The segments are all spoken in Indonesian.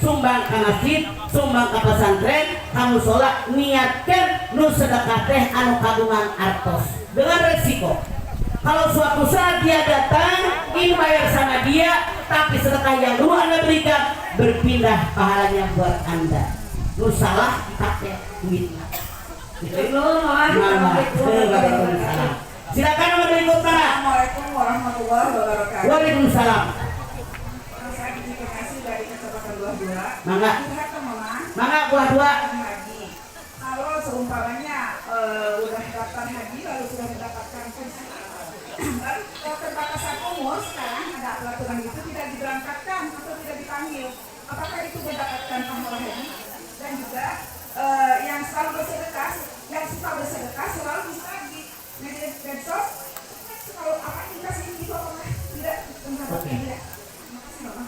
sumbang ke masjid, sumbang ke pesantren, kamu sholat niatkan nu sedekah teh anu kagungan artos dengan resiko. Kalau suatu saat dia datang ingin bayar sama dia, tapi sedekah yang dulu anda berikan berpindah pahalanya buat anda. Nu salah dipakai duitnya. Silakan nomor berikutnya. Assalamualaikum warahmatullahi wabarakatuh. Waalaikumsalam. Saya identifikasi dari Kecamatan Buah Dua. Mangga. Lihat teman, Mangga buah dua. haji. Kalau seumpamanya udah daftar haji lalu sudah mendapatkan keterbatasan umur, sekarang ada peraturan itu tidak diberangkatkan atau tidak dipanggil. Apakah itu mendapatkan pahala haji? Dan juga yang selalu bersedekah, yang suka bersedekah selalu bisa di media medsos. Kalau apa indikasi itu apakah tidak mendapatkan tidak?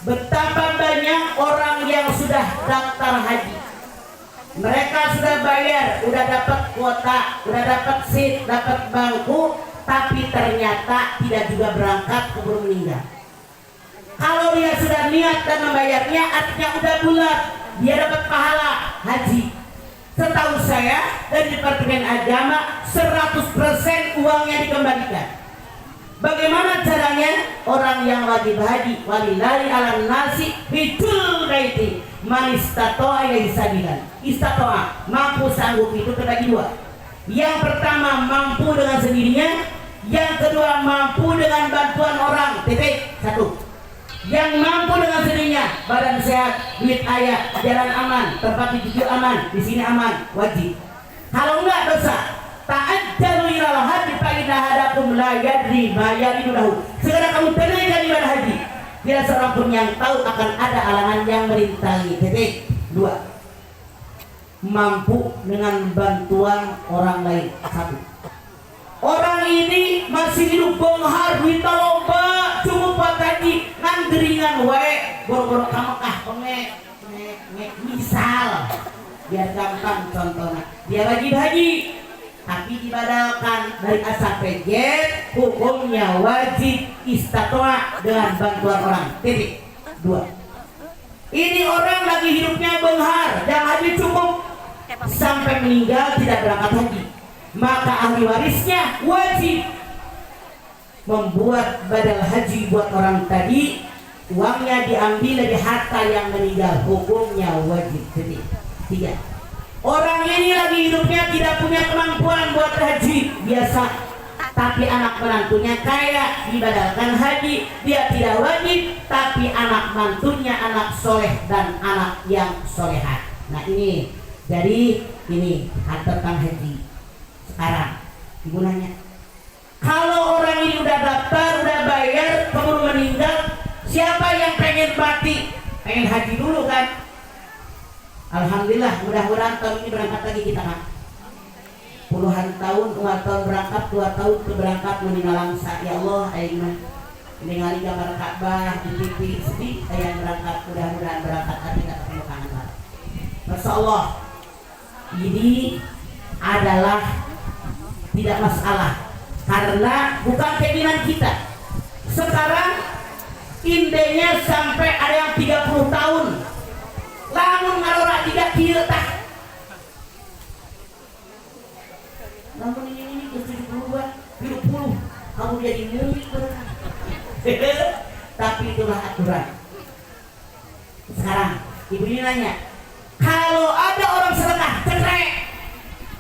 Betapa banyak orang yang sudah daftar haji, mereka sudah bayar, udah dapat kuota, udah dapat seat, dapat bangku, tapi ternyata tidak juga berangkat, keburu meninggal. Kalau dia sudah niat dan membayarnya, artinya udah bulat, dia dapat pahala haji. Setahu saya dari Departemen Agama 100% uangnya dikembalikan. Bagaimana caranya? Orang yang wajib haji, walillahi alam nasi hijul baiti man istata'a ilaihi sabilan. Istata'a, mampu sanggup, itu terbagi dua. Yang pertama mampu dengan sendirinya, yang kedua mampu dengan bantuan orang. Titik satu. Yang mampu dengan sendirinya, badan sehat, duit ayah, jalan aman, tempat dituju aman, di sini aman, wajib. Kalau enggak dosa. Ta'ajjalu ilal haji fa inna hadakum la yadri ma yaridu lahu. Segera kamu tunaikan ibadah haji. Tidak seorang pun yang tahu akan ada halangan yang merintangi. Titik dua. Mampu dengan bantuan orang lain. Satu. Orang ini masih hidup benghar, duit loba, cukup buat haji, ngan geringan wae, boro-boro ka Mekah pengek, misal. Biar gampang contohnya. Dia wajib haji, tapi dibadalkan dari A sampai Z, hukumnya wajib istatoa dengan bantuan orang. Titik dua. Ini orang lagi hidupnya benghar, yang haji cukup sampai meninggal tidak berangkat haji, maka ahli warisnya wajib membuat badal haji buat orang tadi, uangnya diambil dari harta yang meninggal, hukumnya wajib. Titik tiga. Orang ini lagi hidupnya tidak punya kemampuan buat haji biasa, tapi anak menantunya kaya, dibadalkan haji, dia tidak wajib, tapi anak mantunya anak soleh dan anak yang solehat. Nah ini, jadi ini tentang haji. Sekarang ibu nanya, kalau orang ini udah daftar, udah bayar, keburu meninggal, siapa yang pengen mati? Pengen haji dulu kan? Alhamdulillah, mudah-mudahan tahun ini berangkat lagi kita kan. Puluhan tahun, 2 tahun berangkat, 2 tahun berangkat meninggal langsa. Ya Allah, ayeuna ningali gambar Ka'bah di TV sedih yang berangkat, mudah-mudahan berangkat lagi kita ketemu kangen. Masya Allah, ini adalah tidak masalah karena bukan keinginan kita. Sekarang indenya sampai ada yang 30 tahun. Lamun ngarora 3 kieu tah. Lamun ini ke 70 kamu jadi murid benar. Tapi itulah aturan. Sekarang ibu ini nanya, kalau ada orang sedekah cerai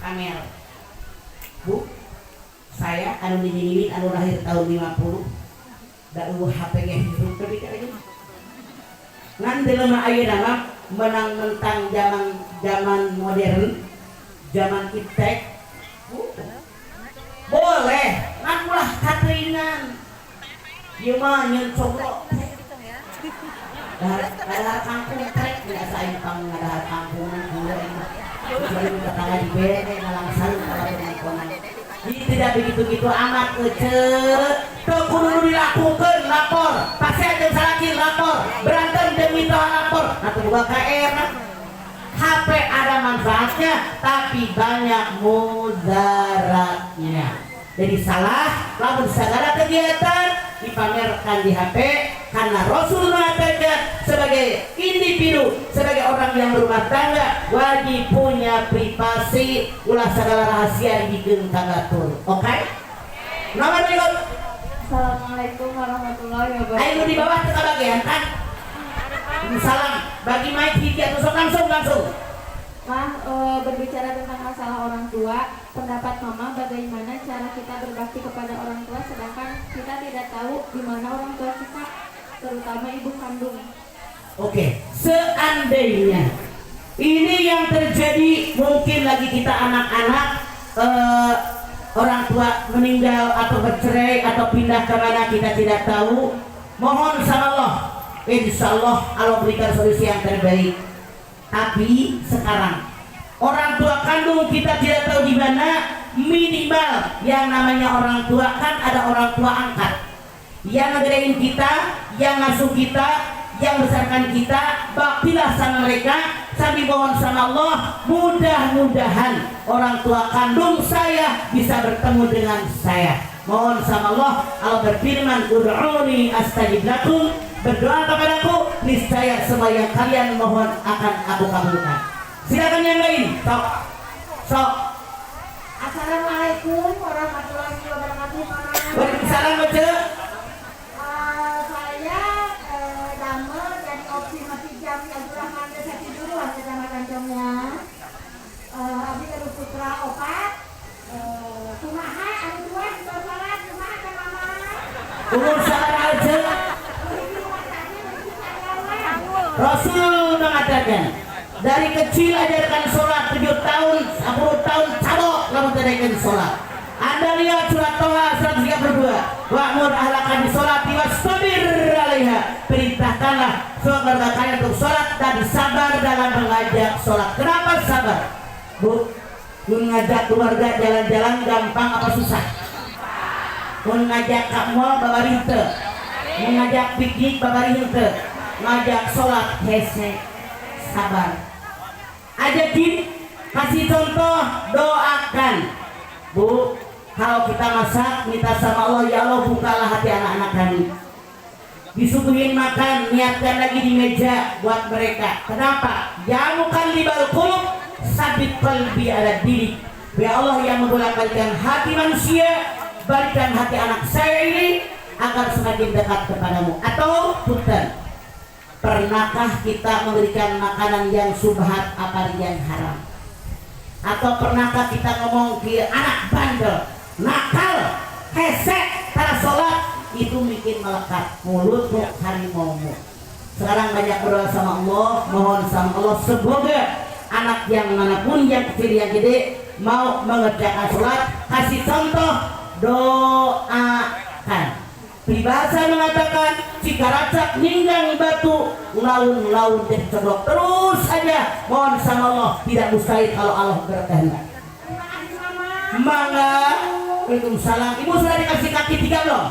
kamera, Bu, saya anu ini anu lahir tahun 50 da HP-nya hidup tadi kayak ngan delema ayeuna mah menang mentang zaman modern, zaman iptek, boleh ngan ulah kateuingan ieu mah nyeun coglo dahar kampung trek biasa aing pang ngadahar kampungan gula ini bari tetangga di bere ngalangsang kalau teleponan. Jadi tidak begitu-gitu amat teu kudu dilakukeun lapor, pasti ada salaki lapor, berantem demi tohan lapor, atau juga KR. HP ada manfaatnya, tapi banyak mudaratnya. Jadi salah, lamun sagala kegiatan dipamerkan di HP, Karena Rasul mengatakan sebagai individu, sebagai orang yang berumah tangga wajib punya privasi, ulah segala rahasia bikin kagatur. Oke? Nomor berikut. Assalamualaikum warahmatullahi wabarakatuh. Ayo di bawah kita bagian kan? Salam bagi mic hiji atau langsung. Berbicara tentang masalah orang tua, pendapat Mama bagaimana cara kita berbakti kepada orang tua sedangkan kita tidak tahu di mana orang tua kita, terutama ibu kandung. Oke, seandainya ini yang terjadi, mungkin lagi kita anak-anak orang tua meninggal atau bercerai atau pindah ke mana kita tidak tahu, mohon sama Allah, insya Allah berikan solusi yang terbaik. Tapi sekarang orang tua kandung kita tidak tahu di mana, minimal yang namanya orang tua kan ada orang tua angkat yang ngegedein kita, yang ngasuh kita, yang besarkan kita. Baktilah sama mereka sambil mohon sama Allah, mudah-mudahan orang tua kandung saya bisa bertemu dengan saya. Mohon sama Allah, Allah berfirman, ud'uni astajib lakum, berdoa kepadaku, niscaya semua yang kalian mohon akan aku kabulkan. Silakan yang lain. Sok. Assalamualaikum warahmatullahi wabarakatuh. Waalaikumsalam, Baca. Saya Dame dari opsi masih jam Abdurrahman Desa Tiduruan Kecamatan Jomnya. Abi Teru Putra opat. Kumaha anu dua di salat kumaha ka Mama? Umur salah aja. Rasul mengatakan, dari kecil ajarkan sholat 7 tahun, 10 tahun cabok kamu tadaikan sholat. Anda lihat surat Toha 132, wa'mur ahlakan di sholat wastabir alaiha, perintahkanlah keluarga kalian untuk sholat dan sabar dalam mengajak sholat. Kenapa sabar? Bu, mengajak keluarga jalan-jalan gampang apa susah? Mengajak ke mall babari henteu, mengajak piknik babari henteu, ngajak sholat hese sabar. Ajakin, kasih contoh, doakan. Bu, kalau kita masak minta sama Allah, ya Allah bukalah hati anak-anak kami. Disuguhin makan, niatkan lagi di meja buat mereka. Kenapa? Jamukan libal qulub sabit qalbi ala diri. Ya Allah yang membolak-balikkan hati manusia, balikan hati anak saya ini agar semakin dekat kepadamu. Atau punten, pernahkah kita memberikan makanan yang subhat apa yang haram? Atau pernahkah kita ngomong ke anak bandel, nakal, hesek, karena sholat itu bikin melekat mulutmu harimaumu. Sekarang banyak berdoa sama Allah, mohon sama Allah semoga anak yang manapun, yang kecil yang gede, mau mengerjakan sholat, kasih contoh, doakan. Peribahasa mengatakan jika racak ninggang batu, laun-laun dan cedok, terus aja mohon sama Allah, tidak mustahil kalau Allah berkehendak. Mangga. Waalaikumsalam. Ibu sudah dikasih kaki 3 belum?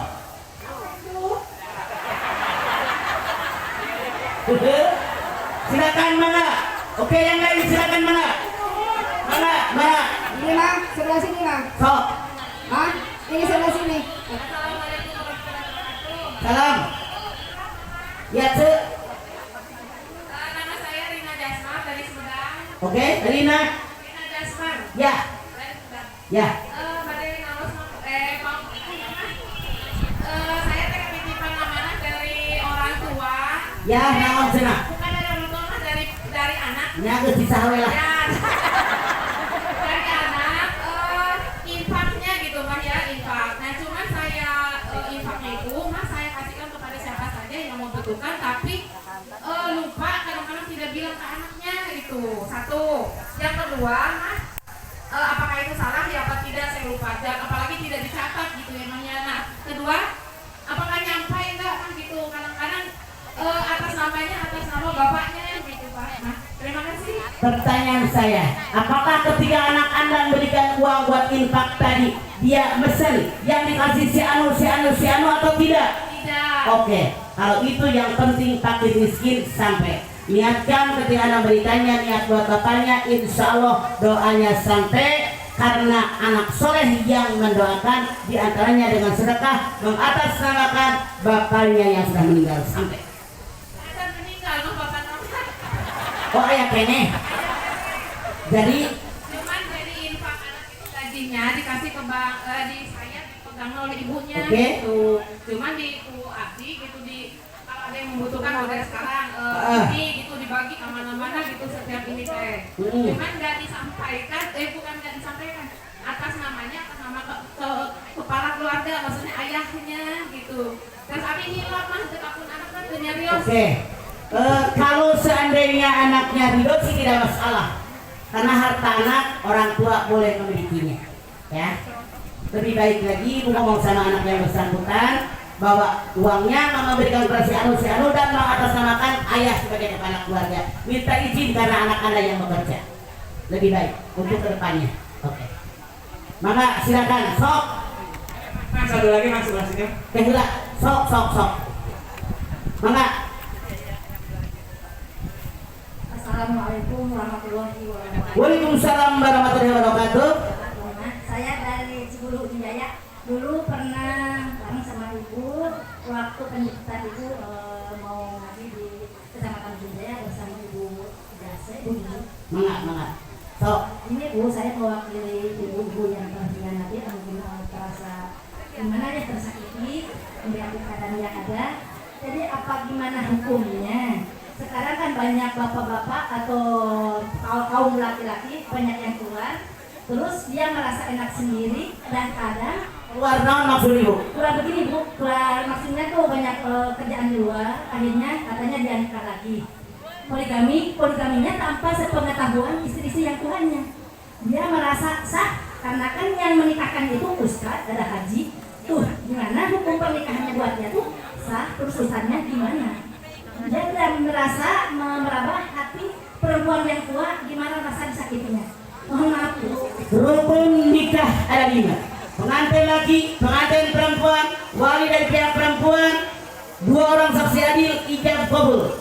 Silakan Mangga. Oke, yang lain silakan Mangga. Mangga. Ini lah, sebelah sini lah. Sok. Hah? Ini sebelah sini. Salam. Ya, Cek. Nama saya Rina Jasmar dari Sumedang. Oke, Rina. Rina Jasmar. Ya. Dari Sumedang. Ya. Saya titipkan amanah dari orang tua. Ya, naon cenah? Bukan dari orang tua, mas, dari anak. Nya geus disawe lah. Ya. Dari anak, infaknya gitu mah ya, infak. Nah, cuma saya infaknya itu mas saya kasihkan kepada siapa saja yang membutuhkan, tapi lupa kadang-kadang tidak bilang ke anaknya itu. Satu. Yang kedua, mas, apakah itu salah ya apa tidak saya lupa. Dan apalagi tidak dicatat gitu emangnya. Nah, kedua, apakah nyampai enggak kan gitu. Kadang-kadang atas namanya, atas nama bapaknya gitu Pak. Nah, terima kasih. Pertanyaan saya, apakah ketika anak Anda memberikan uang buat infak tadi, dia mesen yang dikasih si anu atau tidak? Tidak. Oke, kalau itu yang penting fakir miskin sampai. Niatkan ketika Anda memberikannya, niat buat bapaknya, insya Allah doanya sampai. karena anak soleh yang mendoakan, diantaranya dengan sedekah mengatasnamakan bapaknya yang sudah meninggal. Sampai Saya meninggal loh bapak nama. oh ayah kene. Jadi Cuman dari infak anak itu gajinya dikasih ke bank, di saya dipegang oleh ibunya. Oke. Gitu. Cuman di abdi gitu kalau ada yang membutuhkan model sekarang ini gitu dibagi kemana-mana gitu setiap ini teh. Cuman nggak disampaikan, bukan nggak disampaikan atas namanya, atas nama ke kepala keluarga, maksudnya ayahnya gitu. Terus abi hilang mah dekapun anak kan nyarios. oke. Kalau seandainya anaknya ridho sih tidak masalah, karena harta anak orang tua boleh memilikinya, ya. Lebih baik lagi ibu ngomong sama anak yang bersangkutan bahwa uangnya mama berikan kepada si Anu dan mengatasnamakan ayah sebagai kepala keluarga. Minta izin karena anak anda yang bekerja. Lebih baik untuk kedepannya. Oke. Maka silakan sok. Mas satu lagi mas sebelah sini. Kehila sok. Maka Assalamualaikum warahmatullahi wabarakatuh. Waalaikumsalam warahmatullahi wabarakatuh. Saya dari Cibulu Jaya. Dulu pernah bareng sama ibu waktu penjemputan ibu mau ngaji di Kecamatan Jaya bersama ibu Jase. Mangga. Sok. Ini bu, saya mewakili ibu-ibu yang terhianati, mungkin terasa gimana ya, tersakiti melihat keadaan yang ada. Jadi apa gimana hukumnya? Sekarang kan banyak bapak-bapak atau kaum laki-laki banyak yang keluar, terus dia merasa enak sendiri dan kadang Keluar naon maksud ibu? keluar begini bu, keluar maksudnya tuh banyak kerjaan di luar, akhirnya katanya dia nikah lagi. Poligaminya tanpa sepengetahuan istri-istri yang tuannya. Dia merasa sah karena kan yang menikahkan itu ustadz, ada haji. Tuh gimana hukum pernikahannya buat dia tuh sah, terus ustadznya gimana? Dia tidak merasa meraba hati perempuan yang tua, gimana rasa disakitinya. Mohon maaf bu. Rukun nikah ada 5. Pengantin laki, pengantin perempuan, wali dari pihak perempuan, 2 orang saksi adil, ijab kabul.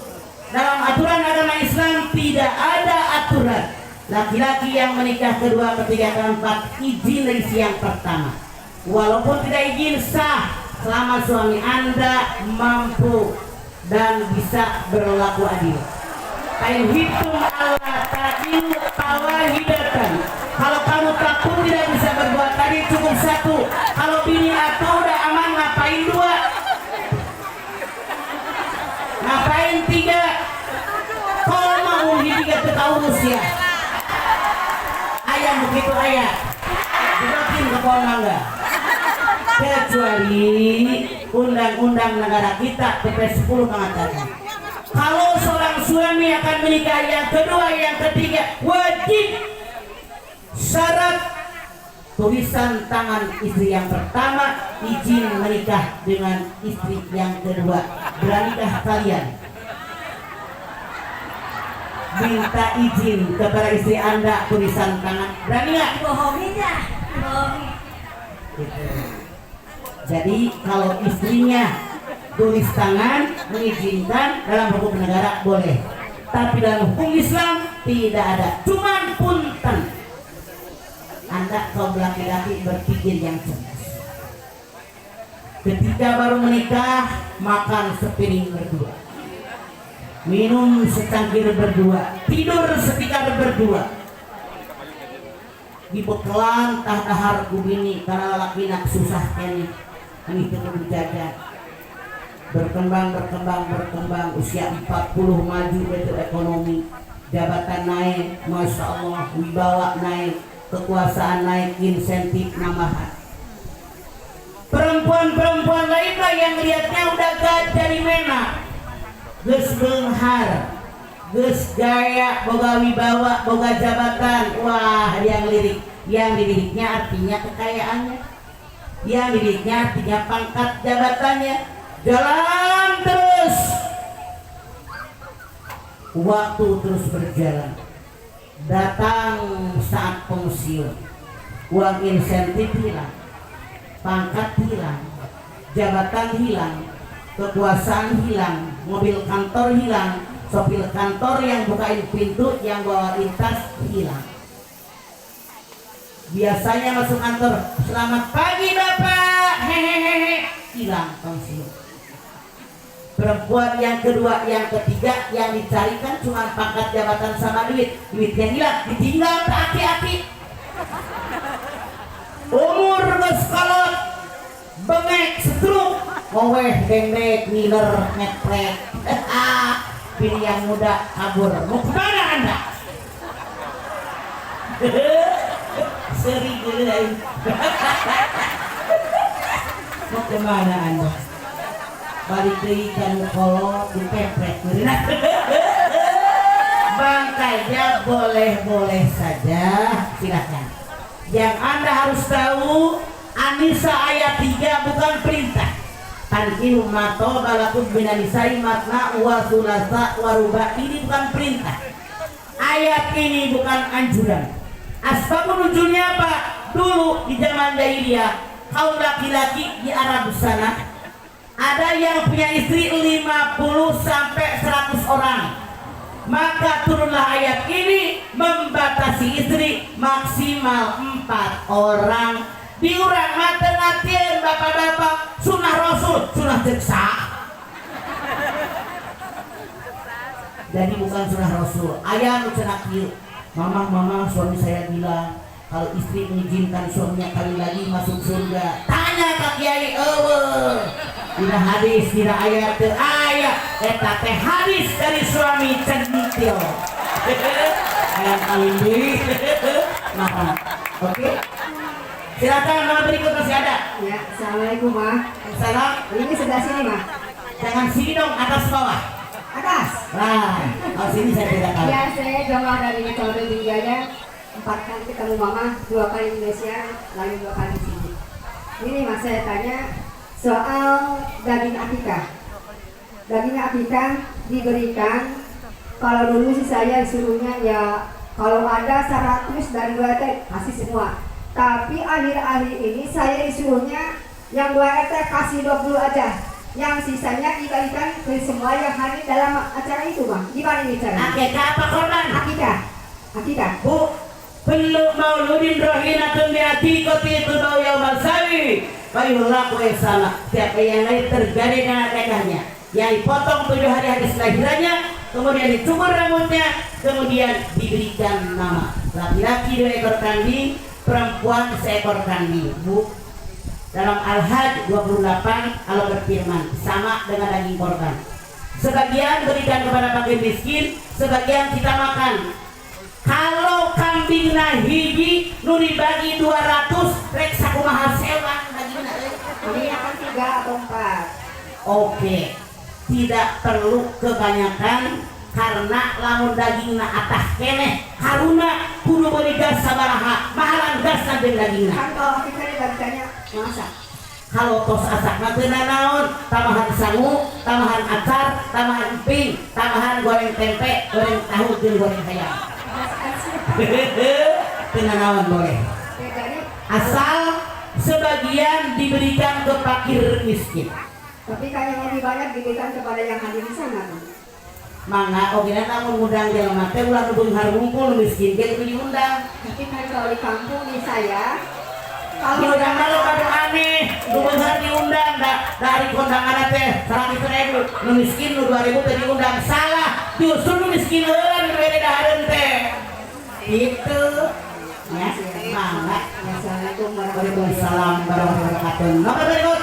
Dalam aturan agama Islam tidak ada aturan laki-laki yang menikah kedua, ketiga, keempat izin dari si yang pertama. Walaupun tidak izin sah selama suami anda mampu dan bisa berlaku adil. Kain hitung Allah tadilu tawahidatan. Kalau kamu takut tidak bisa berbuat tadi cukup 1. Kalau bini atau udah aman ngapain 2? Ngapain 3? Kalau mau 3 tertaurus ya. Ayah begitu ayah. Dimakin ke pohon mangga. Kecuali undang-undang negara kita PP 10 mengatakan kalau seorang suami akan menikah yang kedua, yang ketiga, wajib syarat tulisan tangan istri yang pertama izin menikah dengan istri yang kedua. Beranikah kalian minta izin kepada istri anda tulisan tangan? Berani nggak? Bohongin ya, bohongin. Jadi kalau istrinya tulis tangan mengizinkan dalam hukum negara boleh, tapi dalam hukum Islam tidak ada. Cuman punten anda kaum laki-laki berpikir yang cerdas. Ketika baru menikah makan sepiring berdua, minum secangkir berdua, tidur setikar berdua, dibekelan tah dahar ku bini karena laki nak susah kene ini kudu jajan. Berkembang usia 40 maju itu ekonomi, jabatan naik, masya Allah, wibawa naik, kekuasaan naik, insentif nambahan. Perempuan lainlah yang lihatnya udah gak jadi mena, geus beunghar, geus gaya, boga wibawa, boga jabatan. Wah, yang diliriknya artinya kekayaannya, yang diliriknya artinya pangkat jabatannya. Jalan terus, waktu terus berjalan. Datang saat pensiun, uang insentif hilang, pangkat hilang, jabatan hilang, kekuasaan hilang, mobil kantor hilang, sopir kantor yang bukain pintu, yang bawa tas hilang. Biasanya masuk kantor, selamat pagi Bapak, hehehe, hilang pensiun. Perempuan yang kedua, yang ketiga, yang dicarikan cuma pangkat jabatan sama duit. Duitnya hilang, ditinggal ke aki-aki. Umur geskolot, bengek, setruk, ngoweh, dendek, ngiler, ngeprek. Pilih yang muda, kabur. Mau kemana Anda? Seri gelain. Mau kemana Anda? Balik ke ikan kolot, dipepret. Bangkainya boleh-boleh saja, silakan. Yang Anda harus tahu, An-Nisa ayat 3 bukan perintah. Tankihu mato balakut binanisai makna wa sulasa wa ruba, ini bukan perintah. Ayat ini bukan anjuran. Asbabun nuzulnya apa? Dulu di zaman jahiliyah, kaum laki-laki di Arab sana ada yang punya istri 50 sampai 100 orang. Maka turunlah ayat ini membatasi istri maksimal 4 orang. Diurang mata-matiin bapak-bapak, sunnah Rasul, sunnah teksa. Jadi bukan sunnah Rasul. Ayah nucenak yuk. Mama suami saya bilang kalau istri mengizinkan suaminya kali lagi masuk surga. Tanya ke Kiai tidak hadis, tidak ayat ke ayat. Eta teh hadis dari suami centil. Ayat kali ini. Nah, oke. Silakan nama berikut masih ada. Ya, assalamualaikum Ma. Salam. Ini sebelah sini Ma. Jangan sini dong, atas bawah. Atas. Nah, kalau sini saya tidak tahu. Ya, saya jamaah dari Metode Binjaya. 4 kali ketemu Mama, 2 kali di Indonesia, lalu 2 kali di sini. Ini Mas, saya tanya soal daging akikah. Daging akikah diberikan, kalau dulu sih saya disuruhnya ya kalau ada 100 dan 2 kasih semua. Tapi akhir-akhir ini saya disuruhnya yang 2 kasih 20 aja. Yang sisanya diberikan ke semua yang hadir dalam acara itu Bang. Gimana ini caranya? Akikah apa korban? Akikah. Akikah. Bu, belum mauludin rohinatun bi'atiqati tudau yaumal sawi fayullaku esana. Siapa yang lain terjadi dengan akikahnya, yang dipotong 7 hari habis lahirannya, kemudian dicukur rambutnya, kemudian diberikan nama. Laki-laki 2 ekor kambing, perempuan 1 ekor kambing. Bu, dalam Al-Hajj 28 Allah berfirman sama dengan daging korban. Sebagian berikan kepada fakir miskin, sebagian kita makan. Kalau kambing hiji nu dibagi 200 rek sakumaha sewa dagingna euy. Ini akan 3 atau 4. Oke. Tidak perlu kebanyakan karena lamun dagingna atah keneh haruna kudu beuli gas sabaraha mahalan gas jeung dagingna. Kan kalau akikah diberikannya masak. Kalau tos asak mah teu naon, tambahan sangu, tambahan acar, tambahan emping, tambahan goreng tempe, goreng tahu jeung goreng ayam. Teu naon boleh. Asal sebagian diberikan ke fakir miskin. Tapi kayak yang lebih banyak diberikan kepada yang hadir di sana Bang. Mangga ogena namun ngundang jelema teh ulah nu beunghar ngumpul miskin ge kudu diundang. Tapi kan kalau di kampung di saya Diundang lo kadu aneh, nu beunghar diundang dari kondangan teh 100.000, nu miskin nu 2.000 teh diundang. Salah, justru nu miskin heulang bere dahareun teh. Itu ya, mangga. Assalamualaikum Waalaikumsalam warahmatullahi wabarakatuh. Nomor berikut.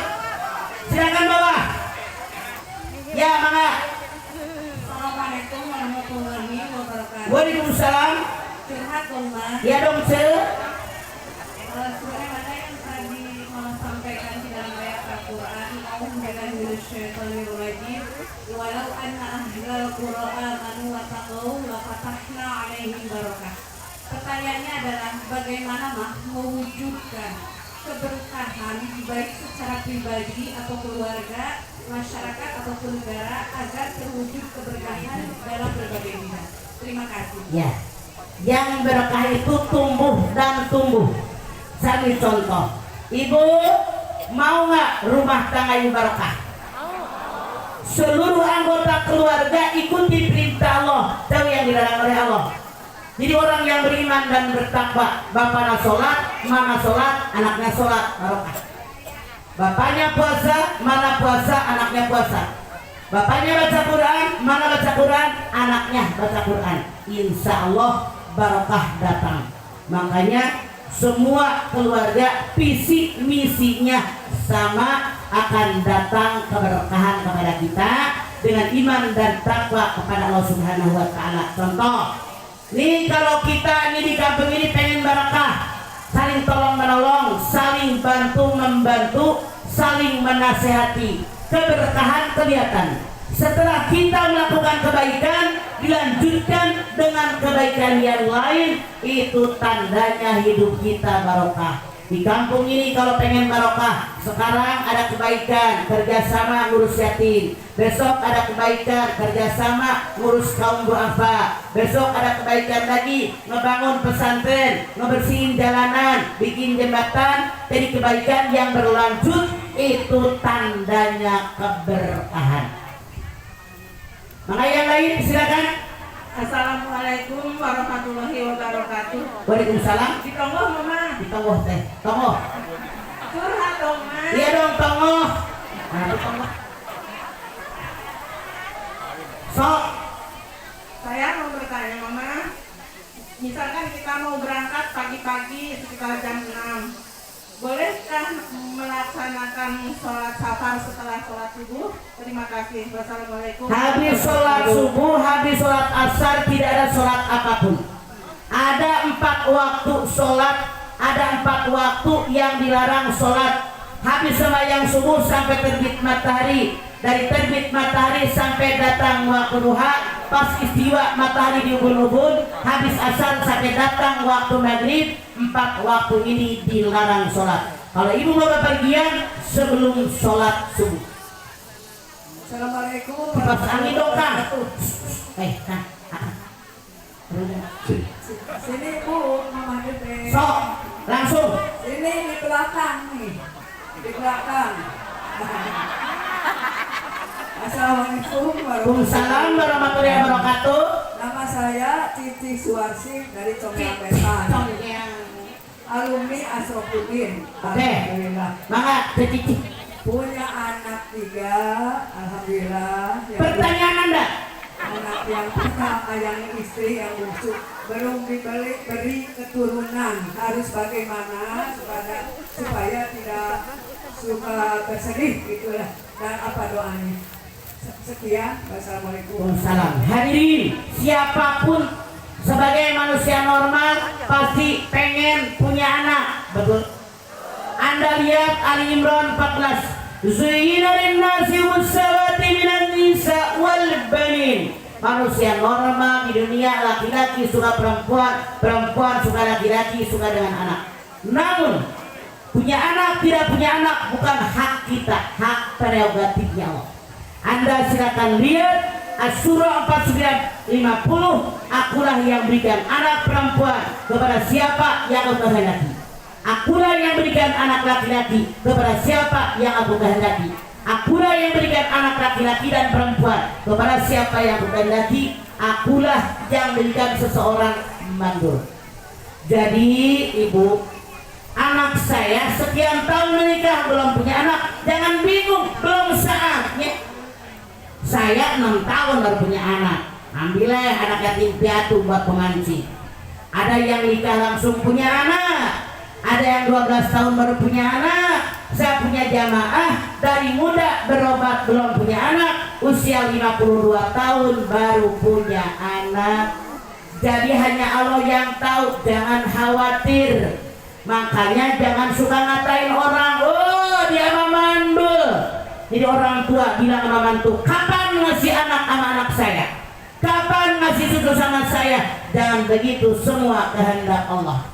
Silakan bawah. Ya, mangga. Assalamualaikum warahmatullahi wabarakatuh. Waalaikumsalam. Curhat dong Mas. Ya dong, Ce. Sebagaimana yang tadi Mas sampaikan di dalam ayat Al-Quran, A'udzubillahi minasyaitonirrajim, walau anna ahlal qura amanu wa taqaw la fatahna 'alaihim barakah. Pertanyaannya adalah bagaimana Mas mewujudkan keberkahan baik secara pribadi atau keluarga, masyarakat ataupun negara agar terwujud keberkahan dalam berbagai bidang. Terima kasih. Ya. Yang berkah itu tumbuh dan tumbuh. Saya contoh. Ibu mau nggak rumah tangga ibu barokah? Seluruh anggota keluarga ikuti perintah Allah, tahu yang dilarang oleh Allah. Jadi orang yang beriman dan bertakwa, bapakna sholat, mana sholat, anaknya sholat, barokah. Bapaknya puasa, mana puasa, anaknya puasa. Bapaknya baca Quran, mana baca Quran, anaknya baca Quran. Insya Allah barokah datang. Makanya semua keluarga visi misinya sama, akan datang keberkahan kepada kita dengan iman dan takwa kepada Allah Subhanahu wa taala. Contoh, nih kalau kita nih di kampung ini pengen barakah, saling tolong menolong, saling bantu membantu, saling menasehati, keberkahan kelihatan. Setelah kita melakukan kebaikan, dilanjutkan dengan kebaikan yang lain, itu tandanya hidup kita barokah. Di kampung ini kalau pengen barokah, sekarang ada kebaikan kerjasama ngurus yatim, besok ada kebaikan kerjasama ngurus kaum duafa, besok ada kebaikan lagi ngebangun pesantren, ngebersihin jalanan, bikin jembatan. Jadi kebaikan yang berlanjut itu tandanya keberkahan. Maka yang lain silakan. Assalamualaikum warahmatullahi wabarakatuh. Waalaikumsalam. Ditonggoh mama. Ditonggoh teh, tonggoh. Curhat dong mas. Iya dong tonggoh. Nah, tonggoh. Sok. Saya mau bertanya mama. Misalkan kita mau berangkat pagi-pagi sekitar jam 6. Bolehkah melaksanakan sholat safar setelah sholat subuh? Terima kasih. Wassalamualaikum. Habis sholat subuh, habis sholat asar, tidak ada sholat apapun. Ada 4 waktu sholat, ada 4 waktu yang dilarang sholat. Habis sembahyang subuh sampai terbit matahari, dari terbit matahari sampai datang waktu duha, pas istiwa matahari di ubun-ubun, habis asar sampai datang waktu maghrib. 4 waktu ini dilarang sholat. Kalau ibu mau bepergian sebelum sholat subuh. Assalamualaikum. Kipas angin dong kan? Sini bu, mama Dede. Sok, langsung. Sini di belakang nih, di belakang. Assalamualaikum Waalaikumsalam warahmatullahi wabarakatuh. Nama saya Cici Suwarsi dari Congyapetan, alumni Asrofuddin. Alhamdulillah. Maka cici. Punya anak 3, alhamdulillah. Pertanyaan Anda. Anak yang pertama, yang istri yang bungsu belum beri keturunan, harus bagaimana supaya tidak suka bersedih gitulah, dan apa doanya? Sekian, wassalamualaikum. Waalaikumsalam. Hadirin, siapapun sebagai manusia normal pasti pengen punya anak, betul? Anda lihat Ali Imran 14. Zuyyina lin-nasi was-sawati minan nisa wal banin. Manusia normal di dunia, laki-laki suka perempuan, perempuan suka laki-laki, suka dengan anak. Namun punya anak tidak punya anak bukan hak kita, hak prerogatifnya Allah. Anda silakan lihat As-Surah 49:50. Akulah yang berikan anak perempuan kepada siapa yang aku kehendaki. Akulah yang berikan anak laki-laki kepada siapa yang aku kehendaki. Akulah yang berikan anak laki-laki dan perempuan kepada siapa yang aku kehendaki. Akulah yang berikan seseorang mandul. Jadi ibu, anak saya sekian tahun menikah belum punya anak, jangan bingung, belum saatnya. Saya 6 tahun baru punya anak. Ambillah anak yatim piatu buat pemancing. Ada yang nikah langsung punya anak, ada yang 12 tahun baru punya anak. Saya punya jamaah dari muda berobat belum punya anak, usia 52 tahun baru punya anak. Jadi hanya Allah yang tahu, jangan khawatir. Makanya jangan suka ngatain orang, oh dia mah mandul. Jadi orang tua bilang sama mantu, kapan ngasih anak sama anak saya? Kapan ngasih susu sama saya? Jangan begitu, semua kehendak Allah.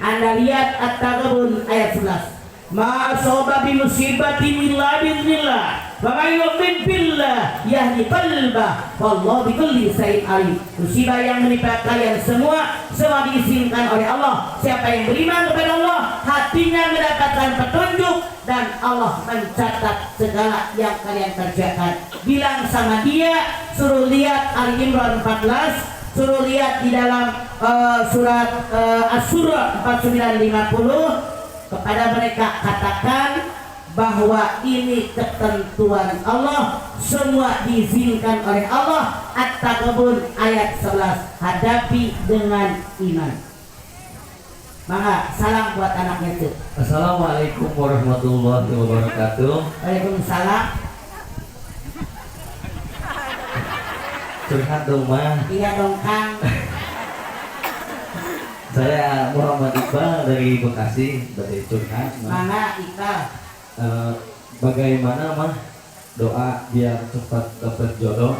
Anda lihat At-Taghabun ayat 11. Ma asaba bi musibatin illa bi'idznillah wa may yu'min billah yahdi qalbah wallahu bikulli syai'in alim. Musibah yang menimpa kalian semua diizinkan oleh Allah. Siapa yang beriman kepada Allah, hatinya mendapatkan petunjuk dan Allah mencatat segala yang kalian kerjakan. Bilang sama dia, suruh lihat Ali Imran 14 suruh lihat di dalam surat Asy-Syura 49:50, kepada mereka katakan bahwa ini ketentuan Allah, semua diizinkan oleh Allah. At-Taghabun ayat 11, hadapi dengan iman. Maka salam buat anaknya tuh. Assalamualaikum warahmatullahi wabarakatuh. Waalaikumsalam. Curhat dong mah. Iya dong Kang. Saya Muhammad Iqbal dari Bekasi, dari curhat. Mana Ika? Bagaimana mah doa biar cepat dapat jodoh?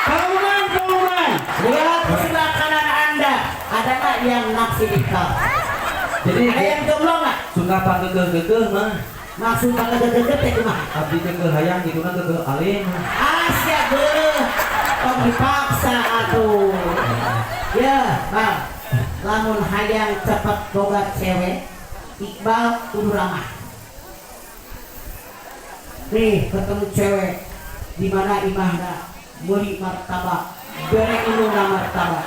Kawan, lihat ke sebelah kanan Anda. Ada nggak yang naksir Ika? Jadi Ada yang jomblo nggak? suka pakai kekeh mah. Maksud pakai deket itu mah? Abdi kekeh hayang gitu kan kekeh alim. Asia deh. Kok dipaksa atuh. Ya bang, lamun hayang cepat boga cewek, Iqbal kudu ramah. Nih ketemu cewek di mana imahna beri martabak, beri iluna martabak.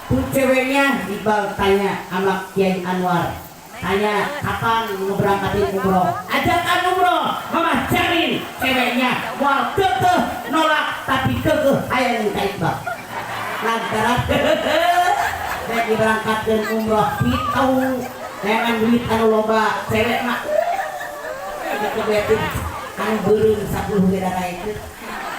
Tuh ceweknya Iqbal tanya sama Kiai Anwar, tanya kapan mau berangkatin umroh, ajakan umroh, mama jamin ceweknya mau kekeh nolak tapi kekeh hayang minta Iqbal. Lantaran saya diberangkatkan umroh itu dengan duit anu loba cewek mah dikebetin anu beureum 10 gara itu.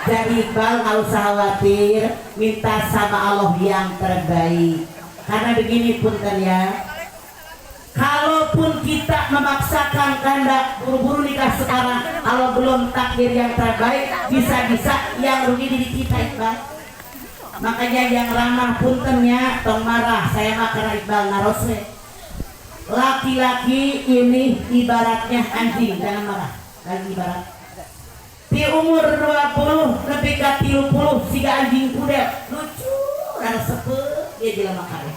Jadi Iqbal nggak usah khawatir, minta sama Allah yang terbaik. Karena begini punten ya, kalaupun kita memaksakan kehendak buru-buru nikah sekarang, kalau belum takdir yang terbaik, bisa-bisa yang rugi diri kita Iqbal. Makanya yang ramah puntennya tong marah, saya mah karena Iqbal naroswe. Laki-laki ini ibaratnya anjing, jangan marah. Lagi ibarat di umur 20 lebih ke 30 siga anjing kudel lucu dan sepe dia jelema kare.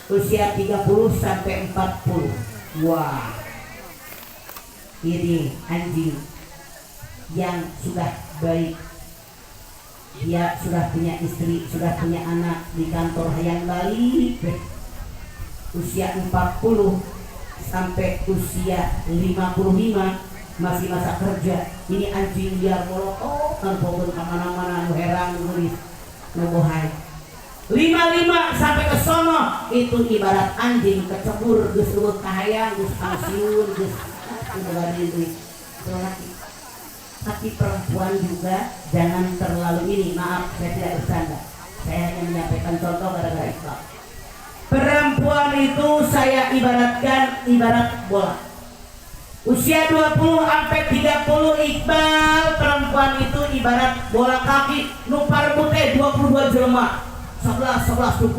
Usia 30 sampai 40. Wah. Ini anjing yang sudah baik. Dia sudah punya istri, sudah punya anak, di kantor hayang balik. Usia 40 sampai usia 55 masih masa kerja. Ini anjing liar molotov kan pokoknya kemana-mana nu herang nulis nubohai 55 sampai ke sono itu ibarat anjing kecebur geus leuweuk kahayang geus pensiun geus udah duit. Tapi perempuan juga jangan terlalu ini, maaf saya tidak bercanda, saya hanya menyampaikan contoh gara-gara Iqbal. Perempuan itu saya ibaratkan ibarat bola. Usia 20 sampai 30 Iqbal, perempuan itu ibarat bola kaki nupar putih 22 jelema 11 20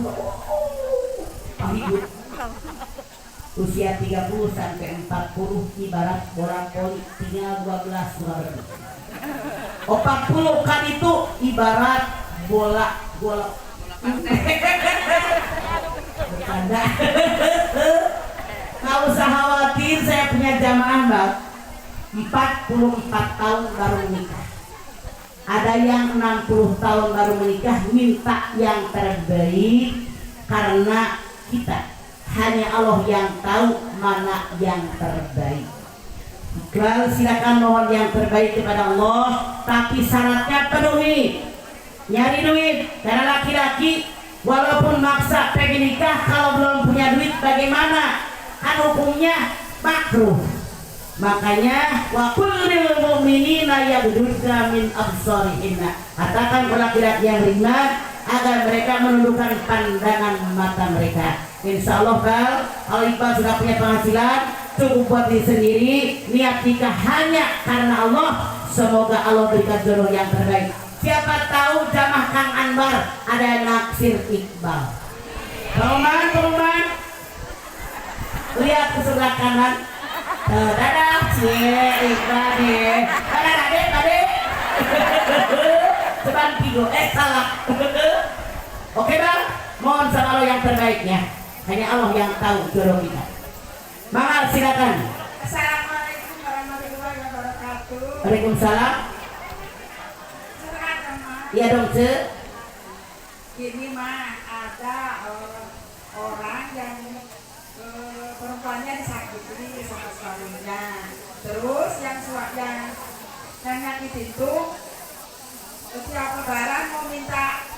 hidup. Usia 30 sampai 40 ibarat bola voli tinggal 12 berarti. 40 kan itu ibarat bola bercanda. Nggak usah khawatir, saya punya jamaah Mbak 44 tahun baru menikah. Ada yang 60 tahun baru menikah, minta yang terbaik. Karena kita hanya Allah yang tahu mana yang terbaik. Iqbal silakan mohon yang terbaik kepada Allah, tapi syaratnya penuhi. Nyari duit, karena laki-laki walaupun maksa pengen nikah kalau belum punya duit bagaimana? Kan hukumnya makruh. Makanya wa kullil mu'minina yaghdudna min absarihinna. Katakan kepada laki-laki yang beriman agar mereka menundukkan pandangan mata mereka. Insya Allah kalau Iqbal sudah punya penghasilan cukup buat diri sendiri, niat nikah hanya karena Allah. Semoga Allah berikan jodoh yang terbaik. Siapa tahu jamaah Kang Anwar ada yang naksir Iqbal. Teman-teman lihat ke sebelah kanan. Dadah, Iqbal deh. Dadah, adek. Ceban pigo, salah. Oke Bang, mohon sama Allah yang terbaiknya. Hanya Allah yang tahu jodoh kita. Maka silakan. Assalamualaikum warahmatullahi wabarakatuh. Waalaikumsalam. Curhat sama. Iya dong, Ce. Gini mah ada orang yang perempuannya disakiti sama suaminya. Terus yang nyakitin itu setiap lebaran mau minta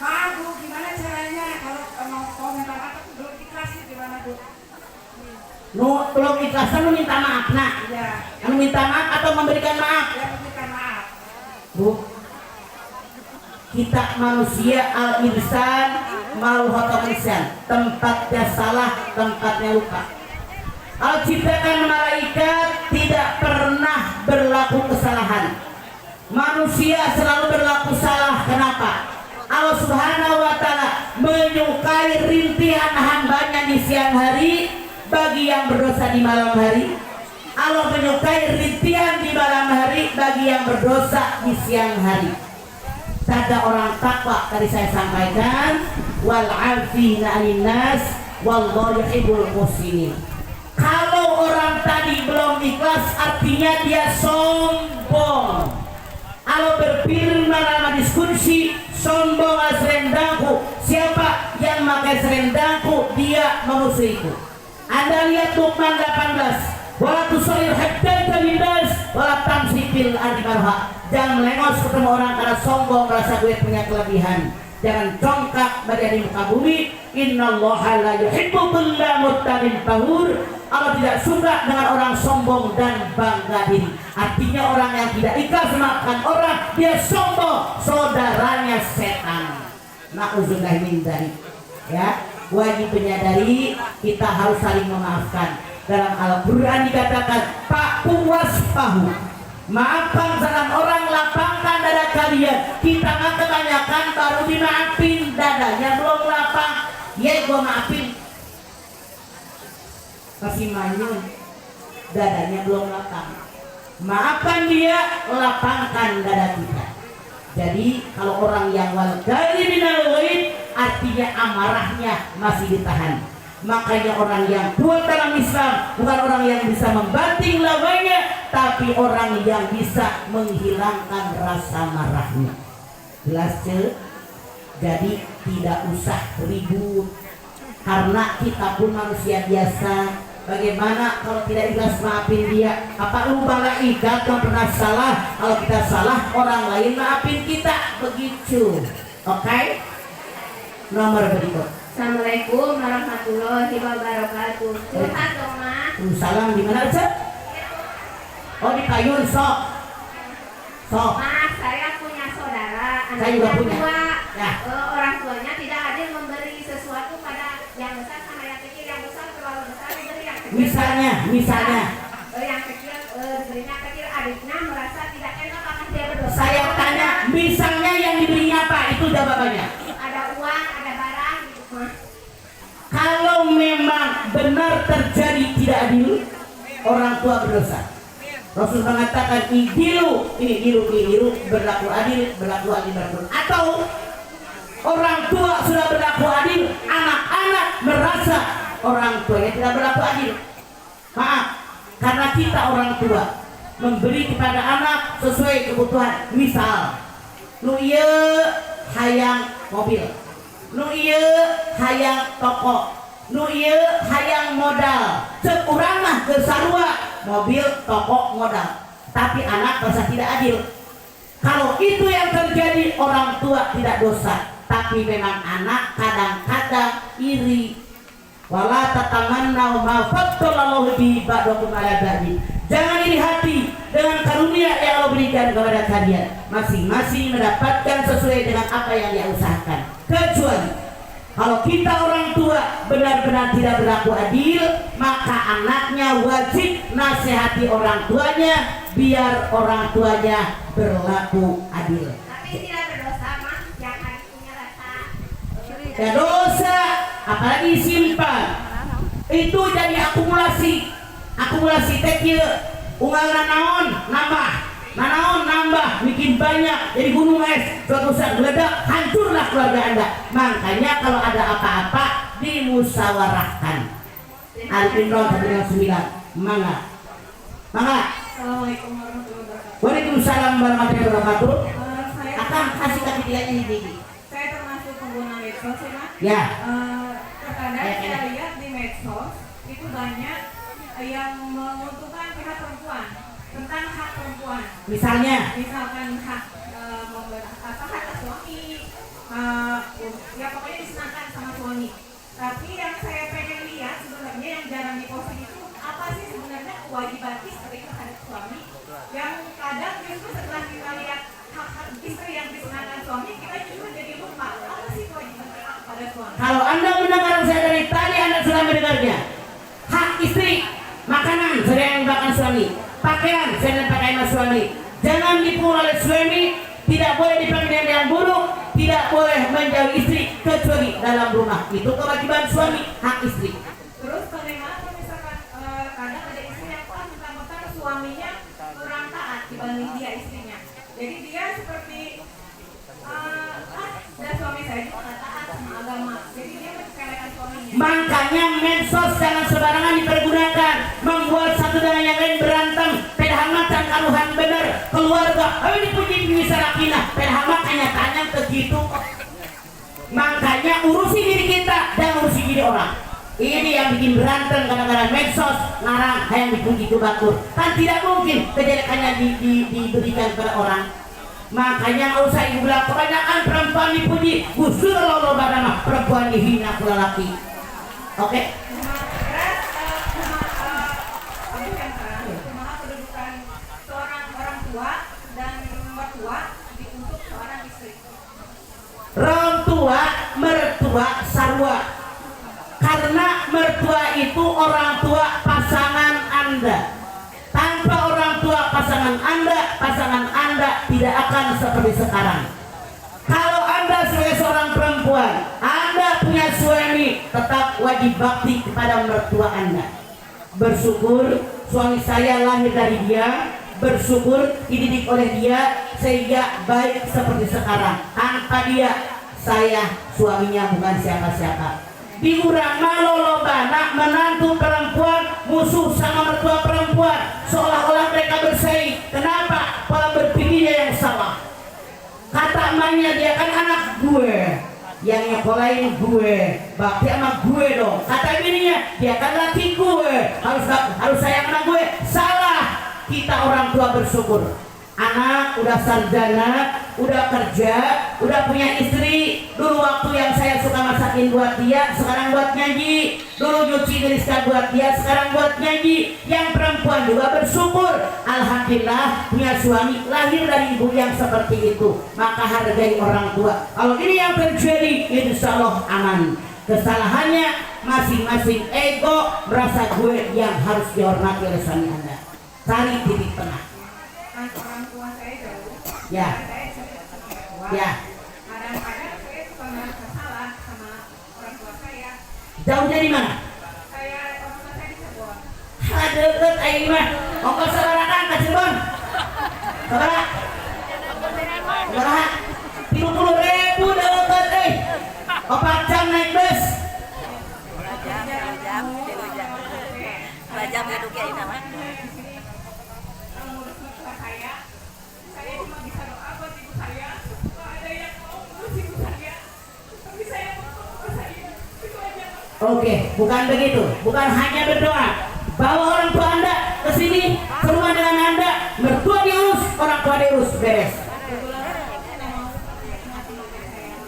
maaf Bu, gimana caranya kalau mau minta maaf belum ikhlas gimana Bu? Belum ikhlas lu minta maaf nak. Iya. Anu minta maaf atau memberikan maaf? Ya memberikan maaf. Bu, kita manusia al-insan mau insan, tempatnya salah, tempatnya lupa. Allah ciptakan malaikat tidak pernah berlaku kesalahan. Manusia selalu berlaku salah. Kenapa? Allah Subhanahu wa Ta'ala menyukai rintihan hambanya di siang hari bagi yang berdosa di malam hari. Allah menyukai rintihan di malam hari bagi yang berdosa di siang hari. Ada orang takwa tadi saya sampaikan, wal 'afina 'anil nas wallahu yuhibbul muhsinin. Kalau orang tadi belum ikhlas artinya dia sombong. Allah berfirman dalam diskusi, sombong serendangku. Siapa yang pakai serendangku dia memusuhiku. Anda lihat Luqman 18. Wala tusayir haddaka linnas wala tamsi fil ardi marha. Jangan melengos ketemu orang karena sombong merasa gue punya kelebihan. Jangan congkak berada di muka bumi. Innallaha la yuhibbu kulla mukhtalin fakhur. Allah tidak suka dengan orang sombong dan bangga diri. Artinya orang yang tidak ikhlas memaafkan orang, dia sombong, saudaranya setan. Na'udzubillah min dzalik. Ya, wajib menyadari kita harus saling memaafkan. Dalam Al-Quran dikatakan Paku waspahu, maafkan salam orang, lapangkan dada kalian. Kita mah kebanyakan baru dimaafin, dadanya belum lapang. Ya gua maafin, masih manyun, dadanya belum lapang. Maafkan dia, lapangkan dada kita. Jadi kalau orang yang wal kadziminal ghaid artinya amarahnya masih ditahan. Makanya orang yang kuat dalam Islam bukan orang yang bisa membanting lawanya, tapi orang yang bisa menghilangkan rasa marahnya. Jelas ce? Jadi tidak usah ribut, karena kita pun manusia biasa. Bagaimana kalau tidak ikhlas maafin dia? Apa lu malaikat yang pernah salah? Kalau kita salah orang lain maafin kita, begitu. Oke? Nomor berikut. Assalamualaikum warahmatullahi wabarakatuh. Curhat dong Mas. Salam di mana aja? Oh di Payun sok. Sok. Mas, saya punya saudara, Saya juga punya. dua. Ya. Orang tuanya tidak adil memberi sesuatu pada yang besar sama yang kecil. Yang besar terlalu besar diberi yang kecil. Misalnya. Yang kecil diberinya kecil, adiknya merasa tidak enak karena dia berdosa. Saya tanya, misalnya yang diberinya apa? Itu jawabannya. Ada uang, ada barang gitu Mas. Kalau memang benar terjadi tidak adil, orang tua berdosa. Rasul mengatakan idilu, berlaku adil. Atau orang tua sudah berlaku adil, anak-anak merasa orang tuanya tidak berlaku adil. Maaf, karena kita orang tua memberi kepada anak sesuai kebutuhan. Misal, nu ieu hayang mobil, nu ieu hayang toko, nu ieu hayang modal. Cek urang mah geus sarua, mobil, toko, modal. Tapi anak merasa tidak adil. Kalau itu yang terjadi, orang tua tidak dosa, tapi memang anak kadang-kadang iri. Wala tatamannau ma faddalallahu bihi ba'dakum 'ala ba'din. Jangan iri hati dengan karunia yang Allah berikan kepada kalian. Masing-masing mendapatkan sesuai dengan apa yang dia usahakan. Kecuali kalau kita orang tua benar-benar tidak berlaku adil, maka anaknya wajib nasihati orang tuanya biar orang tuanya berlaku adil. Tapi tidak berdosa Mas, yang adik punya rasa Ya dosa, apalagi simpan. Itu jadi akumulasi teh kieu. Unggalna naon nambah, bikin banyak jadi gunung es. Suatu saat meledak, hancurlah keluarga Anda. Makanya kalau ada apa-apa dimusyawarahkan. Al-Imran 109. Mangga. Assalamualaikum warahmatullahi wabarakatuh. Waalaikumsalam warahmatullahi wabarakatuh. Saya Akan kasih kaki dia ini. saya termasuk medsos ya Mas. Ya. Terkadang saya lihat di medsos itu banyak yang menguntungkan pihak perempuan tentang hak perempuan. Misalkan hak hak suami, ya pokoknya disenangkan sama suami. Tapi yang saya pengen lihat sebenarnya yang jarang diposting itu apa sih sebenarnya kewajiban istri terhadap suami, yang kadang justru setelah kita lihat hak-hak istri yang disenangkan suami, kita justru jadi lupa apa sih kewajiban kita kepada suami. Kalau Anda mendengar saya dari tadi, Anda sudah mendengarnya. Hak istri, makanan saya yang makan suami, pakaian saya yang pakai sama suami. Jangan dipukul oleh suami, tidak boleh dipanggil yang buruk, tidak boleh menjauhi istri kecuali dalam rumah. Itu kewajiban suami, hak istri. Terus bagaimana kalau misalkan kadang ada istri yang mentang-mentang suaminya kurang taat dibanding dia istrinya. Jadi dia seperti dan suami saya juga nggak taat sama agama. Jadi dia menyepelekan suaminya. Makanya medsos jangan sembarangan dipergunakan, membuat satu dengan yang lain berantem. Pedhamatan kaluhan bener keluarga. Ayo dipuji bisa rakina. Pedhamat hanya tanya begitu. Makanya urusi diri kita dan urusi diri orang. Ini yang bikin berantem kadang-kadang medsos ngarang yang dipuji itu batur. Kan tidak mungkin kejelekannya diberikan kepada orang. Makanya nggak usah ibu bilang kebanyakan perempuan dipuji, gusur lo badama perempuan dihina pula laki. Oke. Kumaha kedudukan seorang orang tua dan mertua untuk seorang istri. Orang tua, mertua, sarwa. Karena mertua itu orang tua pasangan Anda. Tanpa orang tua pasangan Anda tidak akan seperti sekarang. Kalau Anda sebagai seorang perempuan, Anda punya suami, tetap wajib bakti kepada mertua Anda. Bersyukur suami saya lahir dari dia, bersyukur dididik oleh dia sehingga baik seperti sekarang. Tanpa dia, saya suaminya bukan siapa-siapa. Diurang malolobana menantu perempuan musuh sama mertua perempuan, seolah-olah mereka bersaing. Kenapa? Pola berpikirnya yang salah. Kata emaknya dia kan anak gue, yang nyekolahin gue, bakti sama gue dong. Kata bininya dia kan laki gue, harus sayang sama gue. Salah. Kita orang tua bersyukur. Anak udah sarjana, udah kerja, udah punya istri. Dulu waktu yang saya suka masakin buat dia, sekarang buat nyaji. Dulu nyuci geriskan buat dia, sekarang buat nyaji. Yang perempuan juga bersyukur, alhamdulillah punya suami lahir dari ibu yang seperti itu. Maka hargai orang tua. Kalau ini yang terjadi, insya Allah aman. Kesalahannya masing-masing ego, merasa gue yang harus dihormati oleh suami Anda. Cari titik tengah. Orang tua saya jauh. Ya. Saya tua. Ya. Kadang-kadang saya suka merasa salah sama orang tua saya. Jauh dari mana? Orang tua saya di Cirebon. Deket aing mah. Ongkos saudara kan ke Cirebon. Saudara. Saudara. 30.000 deket Opat jam naik bus. Belajar ngeduknya ini mah. Saya cuma bisa doa buat ibu saya. Kalau ada yang mau ngurus ibu saya, tapi saya mau ngurus saya. Itu aja. Oke, bukan begitu. Bukan hanya berdoa. Bawa orang tua Anda ke sini, serumah dengan Anda, mertua diurus, orang tua diurus, beres.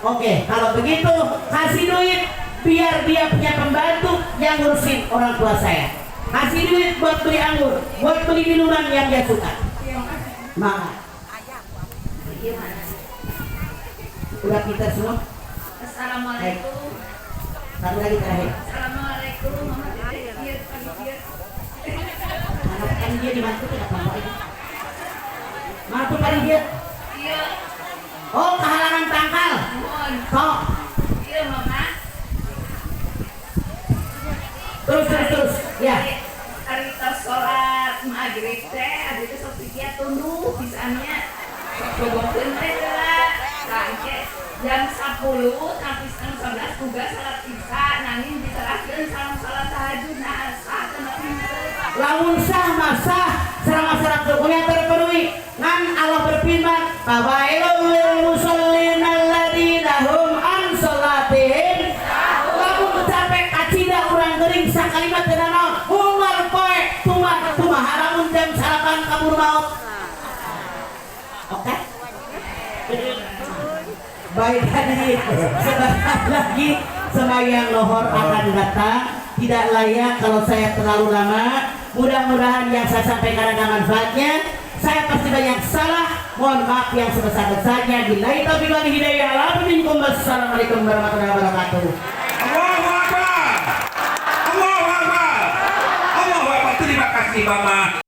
Oke, kalau begitu kasih duit biar dia punya pembantu yang ngurusin orang tua saya. Kasih duit buat beli anggur, buat beli minuman yang dia suka. Maka udah kita semua. Assalamualaikum. Satu lagi terakhir. Assalamualaikum. Anak kan dia dibantu tidak apa-apa. Mantu paling dia. Iya. Oh, kehalangan tangkal. Mohon. Sok. Iya, Mama. Terus. Ya. Hari tos sholat maghrib teh, abis itu sok dia tunduh pisannya. Bobokeun teh lah. Sampai jam 10 sampai setengah 11 tugas salat isya, nanging diserahkeun salam salat tahajud nah saatna Lamun sah masah selama syarat rukunnya terpenuhi. Ngan Allah berfirman, "Fawailul lil musallin alladzina hum an sholatihim maut. Oke? Baik, tadi sebentar lagi sembahyang lohor akan datang. Tidak layak kalau saya terlalu lama. Mudah-mudahan yang saya sampaikan ada manfaatnya. Saya pasti banyak salah. Mohon maaf yang sebesar-besarnya. Billahi taufiq wal hidayah. Wassalamualaikum warahmatullahi wabarakatuh. Allahu Akbar. Allahu Akbar. Allahu Akbar. Terima kasih Bapak.